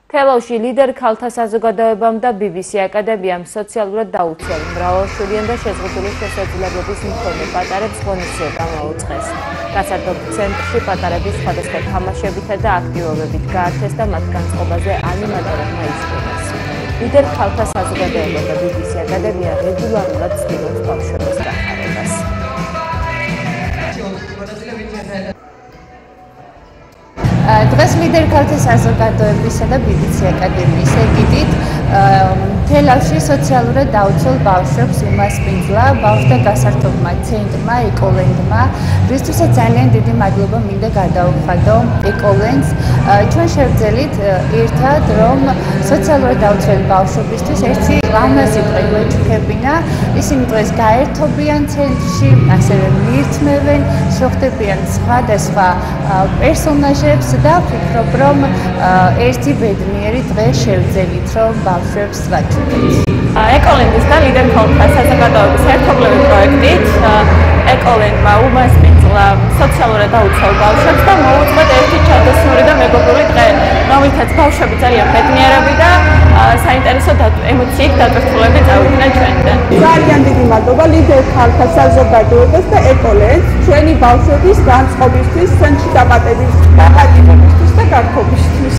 თელავში ლიდერ ქალთა საზოგადოებამ და BBC აკადემიამ სოციალურად დაუცველ მრავალშვილიან და შეზღუდული შესაძლებლობის მქონე პატარებს ღონისძიება მოუწყეს. გასართობ ცენტრში პატარების სხვადასხვა თამაშებითა და აქტივობებით გაართეს და მათ განწყობაზე ანიმატორებმა ისწავლეს. ლიდერ ქალთა საზოგადოება და BBC აკადემია რეგულარულად ცდილობს ბავშვების განხარებას. დღეს ლიდერ ქალთა საზოგადოებისა და BBC აკადემიის ეგიდით თელავში სოციალურად დაუცველ ბავშვებს უმასპინძლა ბავშვთა გასართობმა ცენტრმა ეკოლენდმა, რისთვისაც ძალიან დიდი მადლობა მინდა გადაუხადო ეკოლენდს. ჩვენ შევძელით ერთად, რომ სოციალურად დაუცველი ბავშვებისთვის ერთი ლამაზი დღე გვეჩქებინა. ისინი დღეს გაერთობიან ცენტრში, ასევე მიირთმევენ, შეხვდებიან სხვადასხვა პერსონაჟებს და ვფიქრობ, რომ ერთი ბედნიერი დღე შევძელით, რომ ბავშვებს ვაჩვენებთ. ეკოლენდის და ლიდერ ქალთა საზოგადოების ერთობლივი პროექტით ეკოლენდმა უმასპინძლა სოციალურად დაუცველ ბავშვებს და მოუწყვეთ ერთი ჩადოსნური და მეგობრული დღე, რომლითაც ბავშვები ძალიან ბედნიერები და საინტერესო ემოციით დატვირთულები წავიდნენ ჩვენთან. ძალიან დიდი მადლობა ლიდერ ქალთა საზოგადოებას და ეკოლენდს ჩვენი ბავშვების განწყობისთვის, ცენტრში დაბადებისთვის და გართობისთვის.